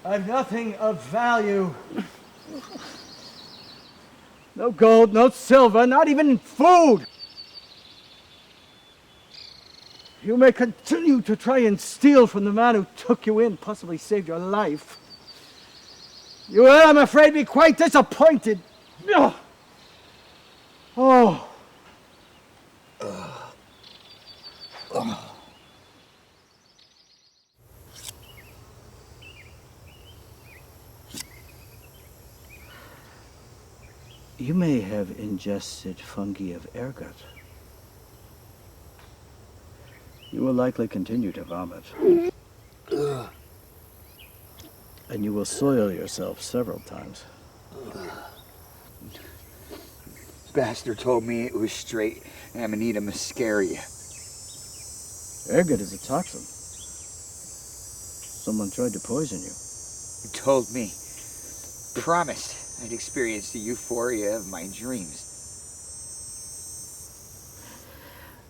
I've nothing of value. No gold, no silver, not even food. You may continue to try and steal from the man who took you in, possibly saved your life. You will, I'm afraid, be quite disappointed. Ugh. Oh. You may have ingested fungi of ergot. You will likely continue to vomit. And you will soil yourself several times. Bastard told me it was straight Amanita muscaria. Ergot is a toxin. Someone tried to poison you. He told me. Promised I'd experience the euphoria of my dreams.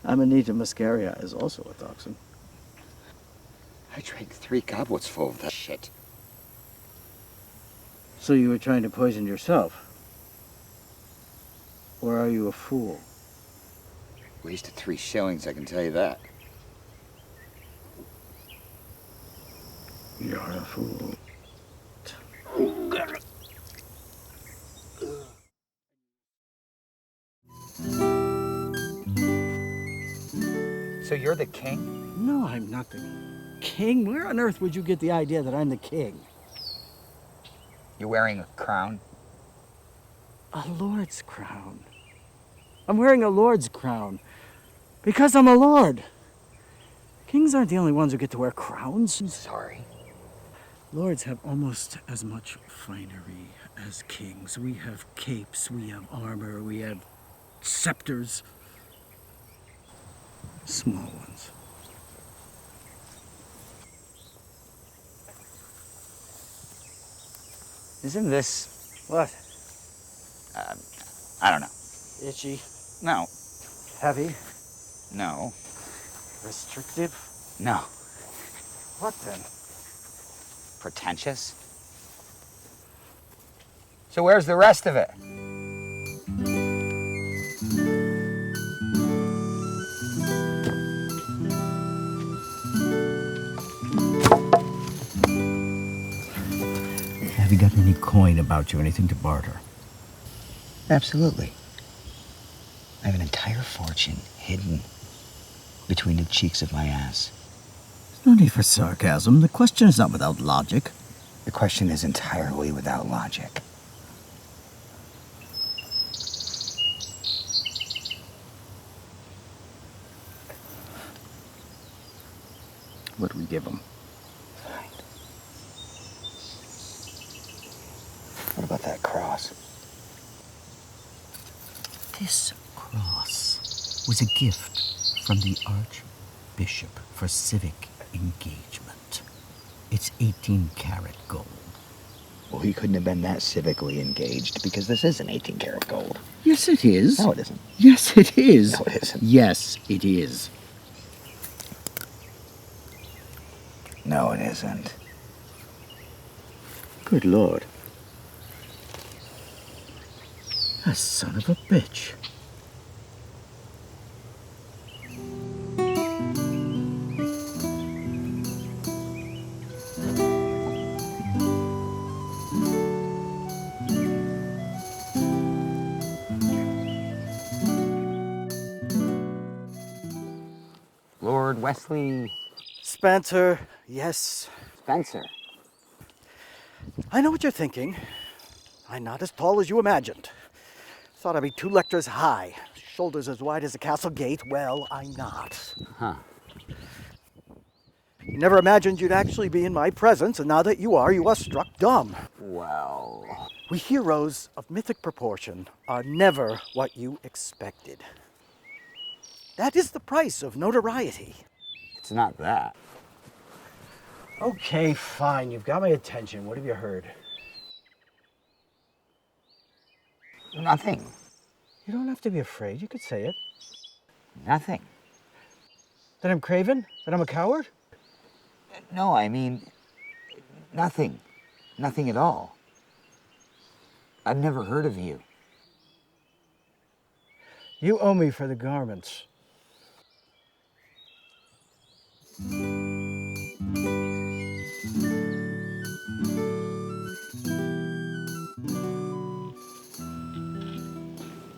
Amanita muscaria is also a toxin. I drank 3 goblets full of that shit. So you were trying to poison yourself? Or are you a fool? Wasted 3 shillings, I can tell you that. You're a fool. So you're the king? No, I'm not the king. Where on earth would you get the idea that I'm the king? You're wearing a crown? A lord's crown. I'm wearing a lord's crown because I'm a lord. Kings aren't the only ones who get to wear crowns. Sorry. Lords have almost as much finery as kings. We have capes, we have armor, we have scepters. Small ones. Isn't this... What? I don't know. Itchy? No. Heavy? No. Restrictive? No. What then? Pretentious? So where's the rest of it? Have you got any coin about you, anything to barter? Absolutely. I have an entire fortune hidden between the cheeks of my ass. There's no need for sarcasm. The question is not without logic. The question is entirely without logic. What do we give him? Fine. What about that cross? This cross was a gift from the Archbishop for civic engagement. It's 18-karat gold. Well, he couldn't have been that civically engaged because this isn't 18-karat gold. Yes, it is. No, it isn't. Yes, it is. No, it isn't. Yes, it is. No, it isn't. Good Lord. A son of a bitch. Lord Wesley Spencer, yes. Spencer. I know what you're thinking. I'm not as tall as you imagined. Thought I'd be 2 lectures high, shoulders as wide as a castle gate. Well, I'm not. Huh. You never imagined you'd actually be in my presence, and now that you are struck dumb. Well... We heroes of mythic proportion are never what you expected. That is the price of notoriety. It's not that. Okay, fine. You've got my attention. What have you heard? Nothing. You don't have to be afraid. You could say it. Nothing. That I'm craven? That I'm a coward? No, I mean... nothing. Nothing at all. I've never heard of you. You owe me for the garments.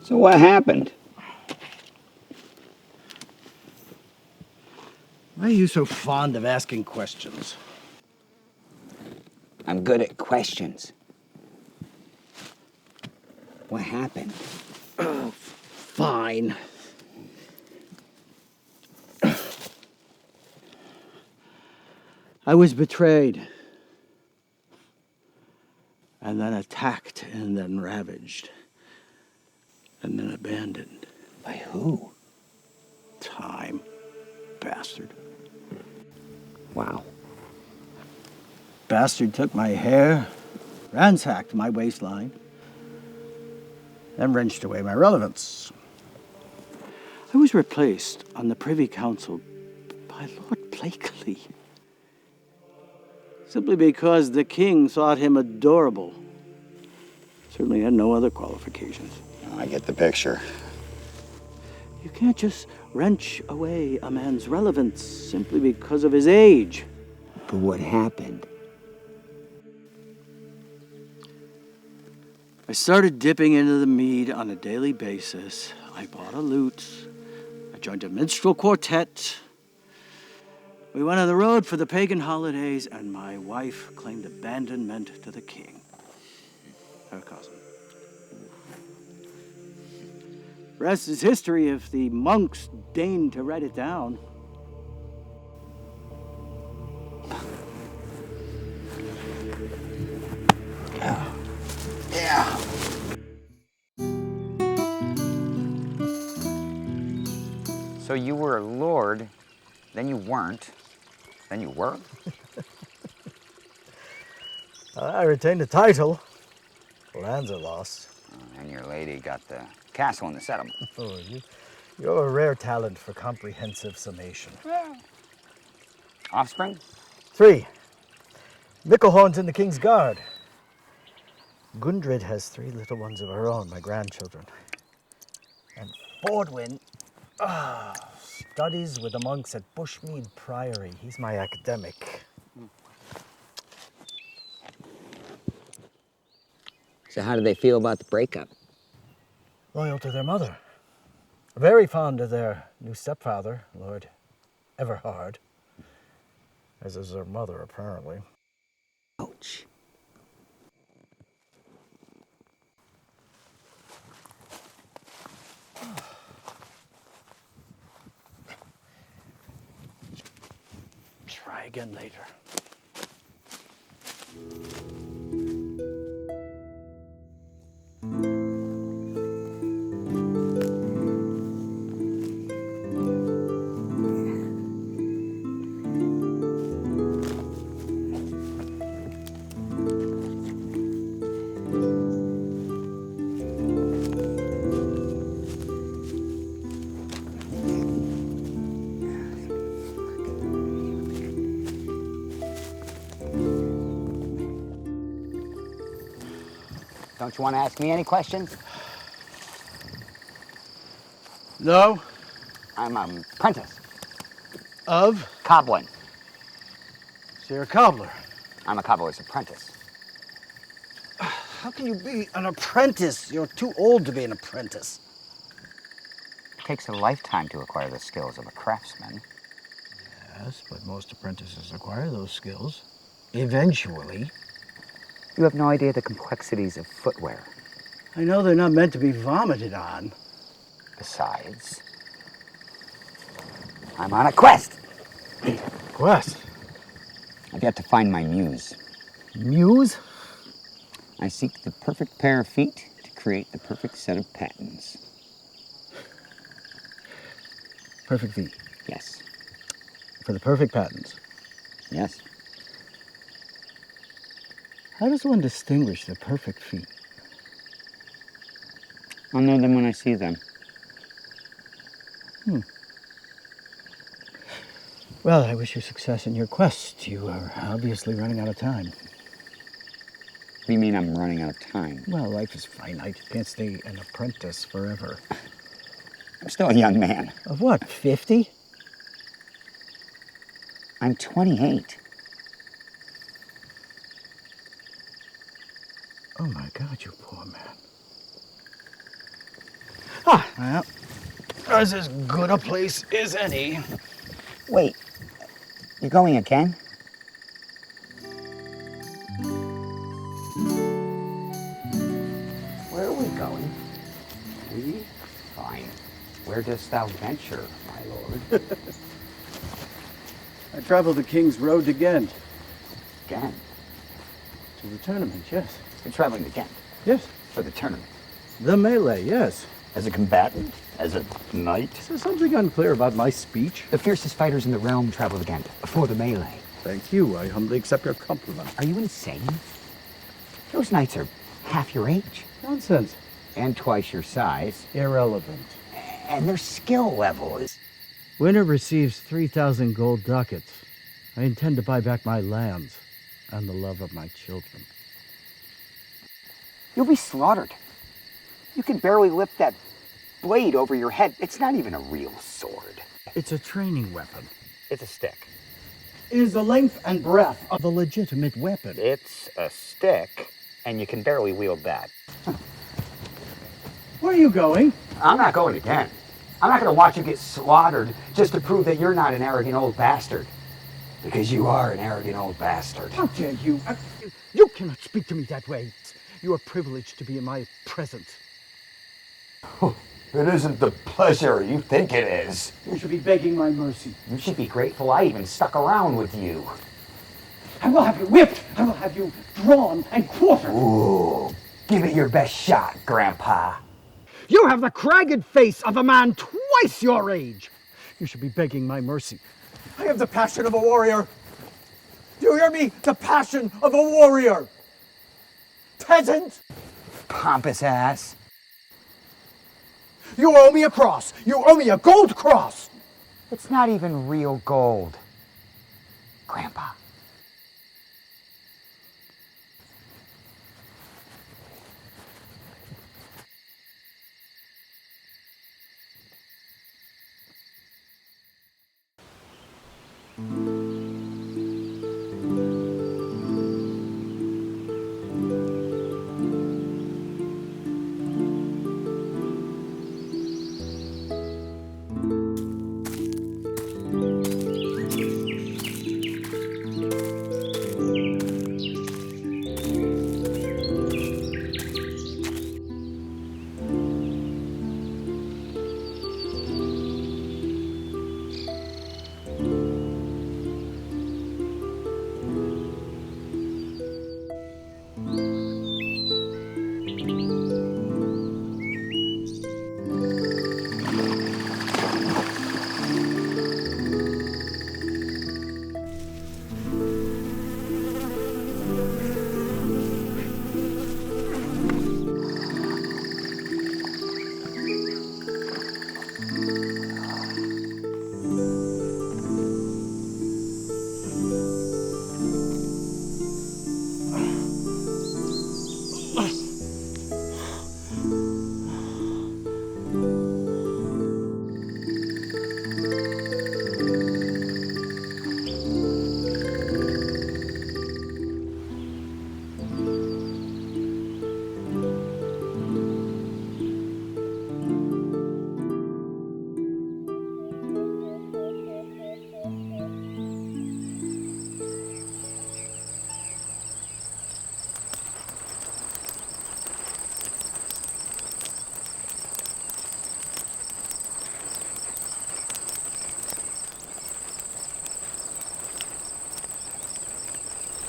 So what happened? Why are you so fond of asking questions? I'm good at questions. What happened? Fine. I was betrayed. And then attacked, and then ravaged. And then abandoned. By who? Time. Bastard. Wow. Bastard took my hair, ransacked my waistline, and wrenched away my relevance. I was replaced on the Privy Council by Lord Blakely. Simply because the king thought him adorable. Certainly had no other qualifications. I get the picture. You can't just wrench away a man's relevance simply because of his age. But what happened? I started dipping into the mead on a daily basis. I bought a lute. I joined a minstrel quartet. We went on the road for the pagan holidays, and my wife claimed abandonment to the king, her cousin. Rest is history if the monks deign to write it down. Yeah. So you were a lord, then you weren't, then you were? I retained the title. Lands are lost. And your lady got the castle and the settlement. Oh, you're a rare talent for comprehensive summation. Offspring? 3. Micklehorn's in the King's Guard. Gundred has 3 little ones of her own, my grandchildren. And Fordwin studies with the monks at Bushmead Priory. He's my academic. So how do they feel about the breakup? Loyal to their mother. Very fond of their new stepfather, Lord Everhard. As is their mother, apparently. Ouch. Try again later. Don't you want to ask me any questions? No? I'm an apprentice. Of? Cobbling. So you're a cobbler. I'm a cobbler's apprentice. How can you be an apprentice? You're too old to be an apprentice. It takes a lifetime to acquire the skills of a craftsman. Yes, but most apprentices acquire those skills. Eventually. You have no idea the complexities of footwear. I know they're not meant to be vomited on. Besides, I'm on a quest. Quest? I've yet to find my muse. Muse? I seek the perfect pair of feet to create the perfect set of patterns. Perfect feet. Yes. For the perfect patterns. Yes. How does one distinguish the perfect feet? I'll know them when I see them. Well, I wish you success in your quest. You are obviously running out of time. What do you mean I'm running out of time? Well, life is finite. You can't stay an apprentice forever. I'm still a young man. Of what, 50? I'm 28. Oh my God, you poor man. Ah, well, that's as good a place as any. Wait, you're going again? Where are we going? We? Fine. Where dost thou venture, my lord? I traveled the King's Road to Ghent. Again? To the tournament, yes. You're traveling again? Yes. For the tournament? The melee, yes. As a combatant? As a knight? Is there something unclear about my speech? The fiercest fighters in the realm travel again for the melee. Thank you. I humbly accept your compliment. Are you insane? Those knights are half your age. Nonsense. And twice your size. Irrelevant. And their skill level is... Winner receives 3,000 gold ducats. I intend to buy back my lands and the love of my children. You'll be slaughtered. You can barely lift that blade over your head. It's not even a real sword. It's a training weapon. It's a stick. It is the length and breadth of a legitimate weapon. It's a stick, and you can barely wield that. Where are you going? I'm not going again. I'm not going to watch you get slaughtered just to prove that you're not an arrogant old bastard. Because you are an arrogant old bastard. How dare you? You cannot speak to me that way. You are privileged to be in my presence. It isn't the pleasure you think it is. You should be begging my mercy. You should be grateful I even stuck around with you. I will have you whipped. I will have you drawn and quartered. Ooh, give it your best shot, Grandpa. You have the cragged face of a man twice your age. You should be begging my mercy. I have the passion of a warrior. Do you hear me? The passion of a warrior. Peasant! Pompous ass. You owe me a cross. You owe me a gold cross. It's not even real gold, Grandpa.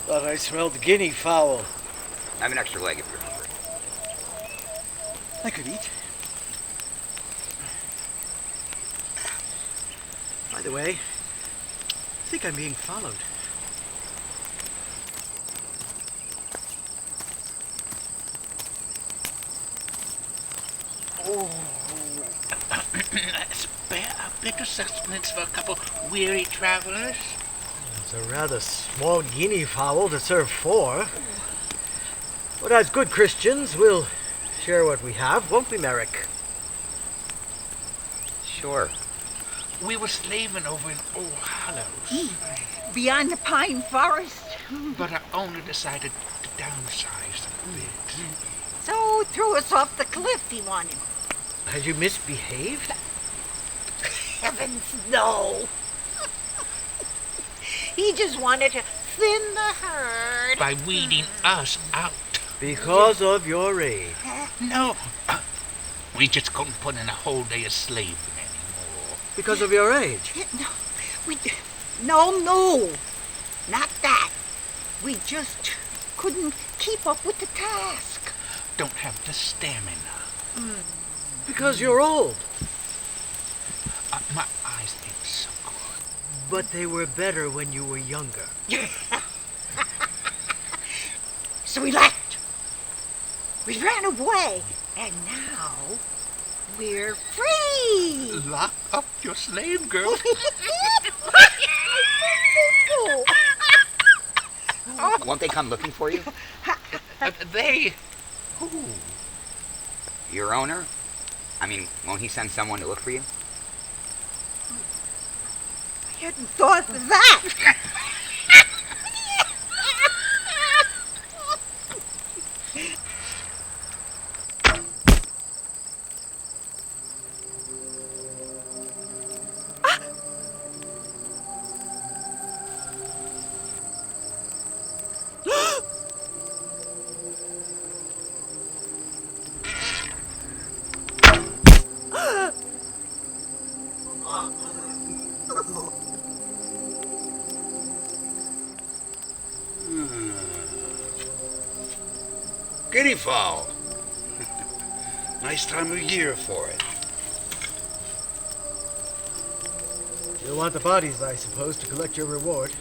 Thought I smelled guinea fowl. I have an extra leg if you're hungry. I could eat. By the way, I think I'm being followed. A bit of sustenance for a couple weary travelers. It's a rather small guinea fowl to serve four. But as good Christians, we'll share what we have, won't we, Merrick? Sure. We were slaving over in Old Hollows, Beyond the pine forest. but our owner decided to downsize a bit. So threw us off the cliff he wanted. Had you misbehaved? Heavens, no. He just wanted to thin the herd. By weeding us out. Because of your age. No, we just couldn't put in a whole day of slaving anymore. Because of your age. No, not that. We just couldn't keep up with the task. Don't have the stamina. Because you're old. My eyes ain't so good. But they were better when you were younger. So we left. We ran away. And now we're free. Lock up your slave girl. Won't they come looking for you? They... Who? Your owner? I mean, won't he send someone to look for you? I hadn't thought of that. Guinea fowl. Nice time of year for it. You'll want the bodies, I suppose, to collect your reward.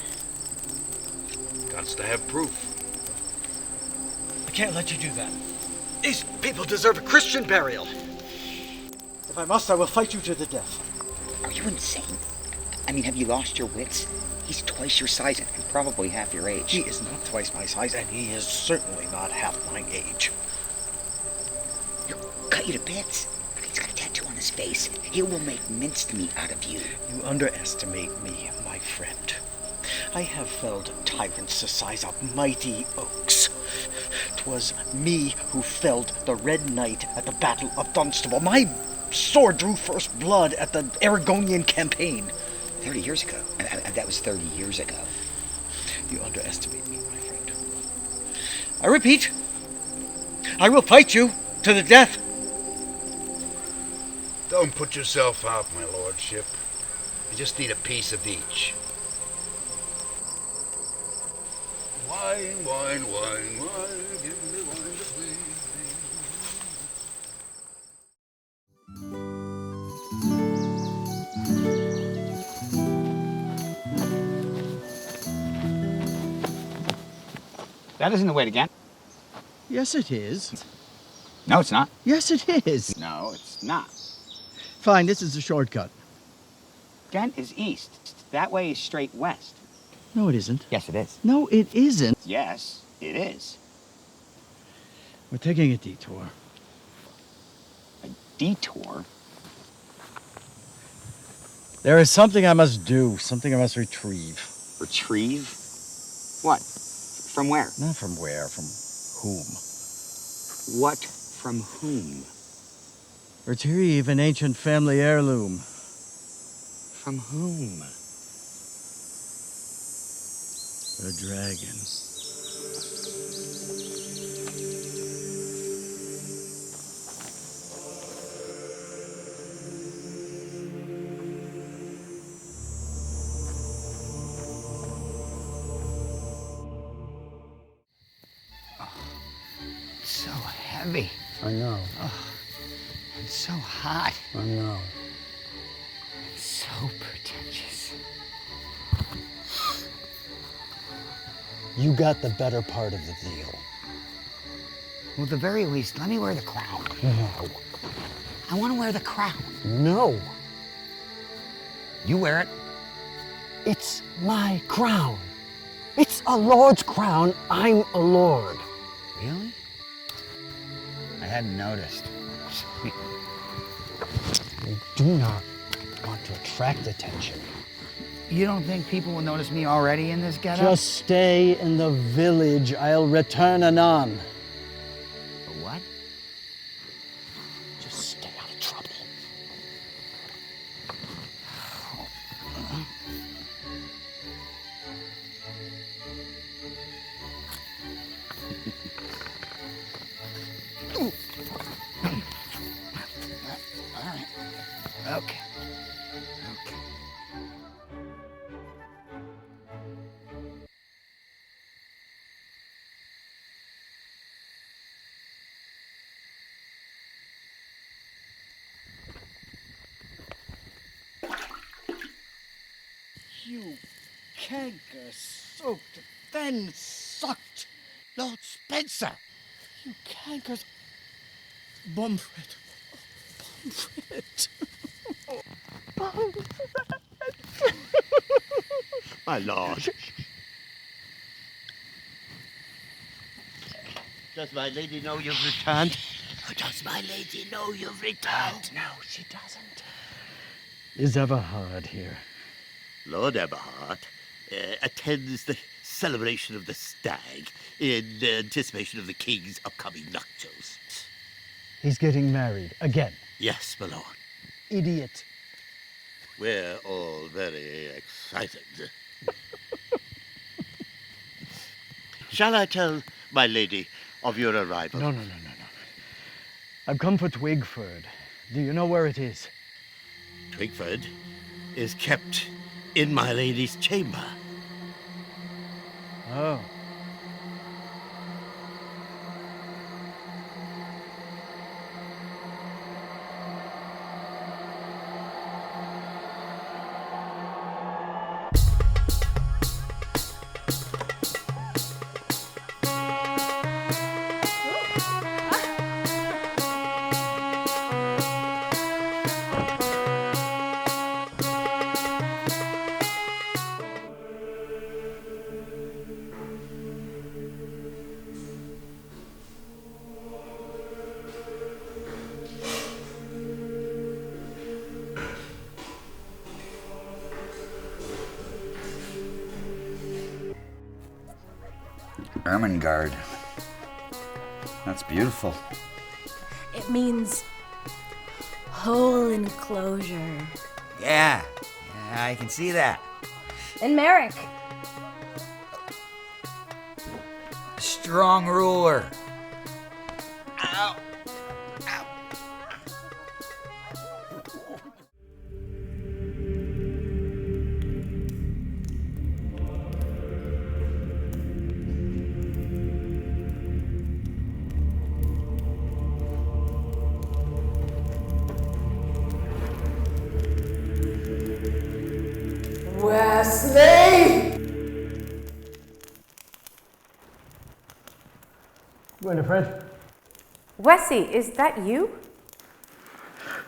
Gots to have proof. I can't let you do that. These people deserve a Christian burial. If I must, I will fight you to the death. Are you insane? I mean, have you lost your wits? He's twice your size and probably half your age. He is not twice my size, and he is certainly not half my age. He'll cut you to bits. He's got a tattoo on his face. He will make minced meat out of you. You underestimate me, my friend. I have felled tyrants the size of mighty oaks. 'Twas me who felled the Red Knight at the Battle of Dunstable. My sword drew first blood at the Aragonian campaign. 30 years ago. That was 30 years ago. You underestimate me, my friend. I repeat, I will fight you to the death. Don't put yourself out, my lordship. You just need a piece of each. Wine, wine, wine, wine, give me wine to please That isn't the way to Ghent. Yes, it is. No, it's not. Yes, it is. No, it's not. Fine, this is a shortcut. Ghent is east. That way is straight west. No, it isn't. Yes, it is. No, it isn't. Yes, it is. We're taking a detour. A detour? There is something I must do, something I must retrieve. Retrieve? What? From where? Not from where, from whom. What from whom? Retrieve an ancient family heirloom. From whom? A dragon. So heavy. I know. And so hot. I know. So pretentious. You got the better part of the deal. Well, at the very least, let me wear the crown. No. I want to wear the crown. No. You wear it. It's my crown. It's a lord's crown. I'm a lord. Really? I hadn't noticed. You do not want to attract attention. You don't think people will notice me already in this getup? Just stay in the village. I'll return anon. What? Just stay out of trouble. Okay. You canker-soaked, fen-sucked Lord Spencer! You cankers. Bumfred. Bumfred. Bumfred. My lord. Does my lady know you've returned? Does my lady know you've returned? No, she doesn't. Is Everhard here? Lord Eberhard attends the celebration of the stag in anticipation of the king's upcoming nuptials. He's getting married again. Yes, my lord. Idiot. We're all very excited. Shall I tell my lady of your arrival? No. I've come for Twigford. Do you know where it is? Twigford is kept in my lady's chamber. Oh. Ermengarde. That's beautiful. It means whole enclosure. Yeah, I can see that. And Merrick. Strong ruler. Ow. Ow. Wesley! Winifred, Wessie, is that you?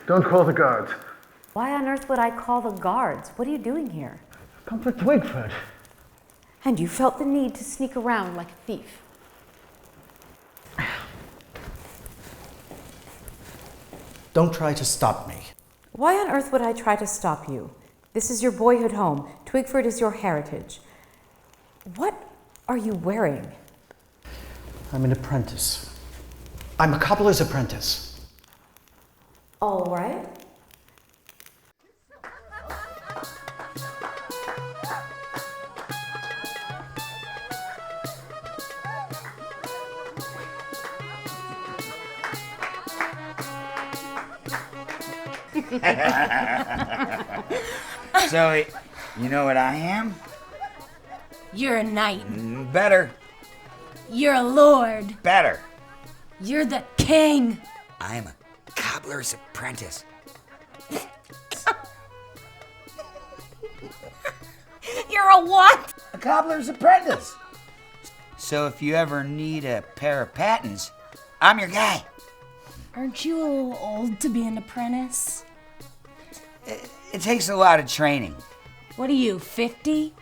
don't call the guards. Why on earth would I call the guards? What are you doing here? Come for Twigford. And you felt the need to sneak around like a thief. Don't try to stop me. Why on earth would I try to stop you? This is your boyhood home. Twigford is your heritage. What are you wearing? I'm an apprentice. I'm a cobbler's apprentice. All right. So, you know what I am? You're a knight. Better. You're a lord. Better. You're the king. I'm a cobbler's apprentice. You're a what? A cobbler's apprentice. So if you ever need a pair of pattens, I'm your guy. Aren't you a little old to be an apprentice? It takes a lot of training. What are you, 50?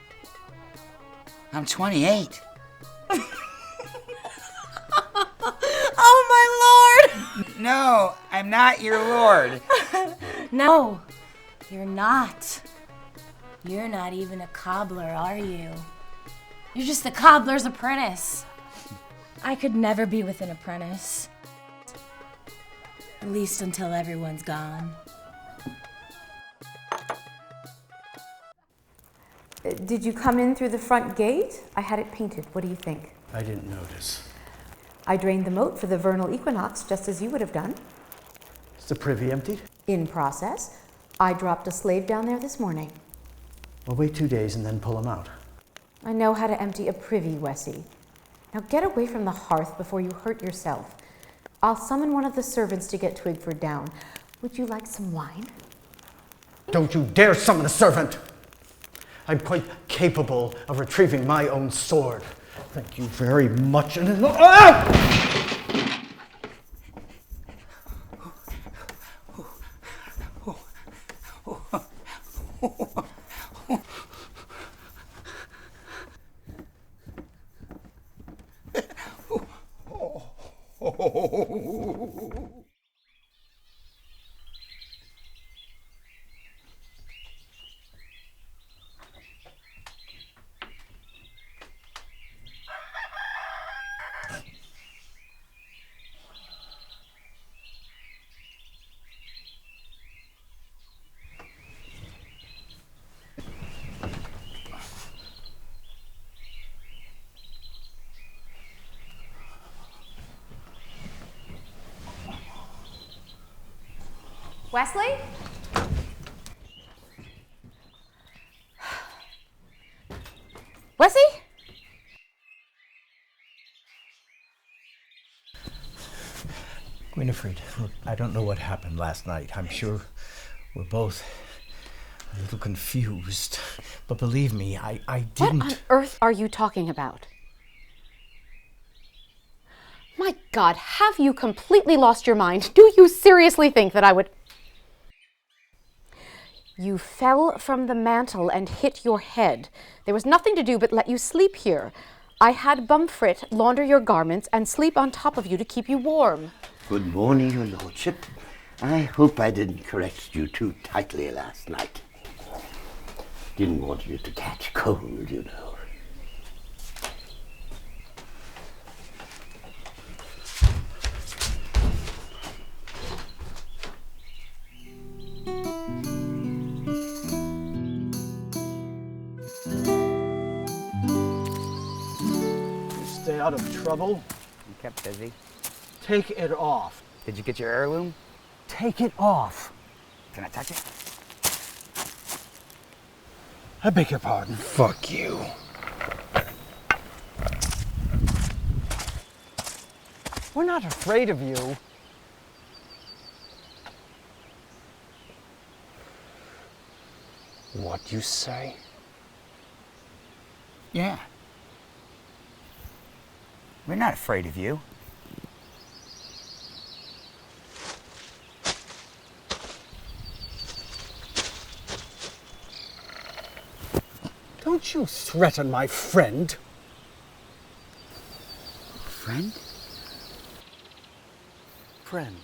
I'm 28. Oh, my lord! I'm not your lord. No, you're not. You're not even a cobbler, are you? You're just the cobbler's apprentice. I could never be with an apprentice. At least until everyone's gone. Did you come in through the front gate? I had it painted. What do you think? I didn't notice. I drained the moat for the vernal equinox, just as you would have done. Is the privy emptied? In process. I dropped a slave down there this morning. We'll wait 2 days and then pull him out. I know how to empty a privy, Wessie. Now get away from the hearth before you hurt yourself. I'll summon one of the servants to get Twigford down. Would you like some wine? Don't you dare summon a servant! I'm quite capable of retrieving my own sword. Thank you very much. Wesley? Wessie? Winifred, look, I don't know what happened last night. I'm sure we're both a little confused. But believe me, I didn't... What on earth are you talking about? My God, have you completely lost your mind? Do you seriously think that I would... You fell from the mantle and hit your head. There was nothing to do but let you sleep here. I had Bumfrit launder your garments and sleep on top of you to keep you warm. Good morning, your lordship. I hope I didn't correct you too tightly last night. Didn't want you to catch cold, you know. Stay out of trouble. You kept busy. Take it off. Did you get your heirloom? Take it off. Can I touch it? I beg your pardon. Fuck you. We're not afraid of you. What you say? Yeah. We're not afraid of you. Don't you threaten my friend. Friend? Friend.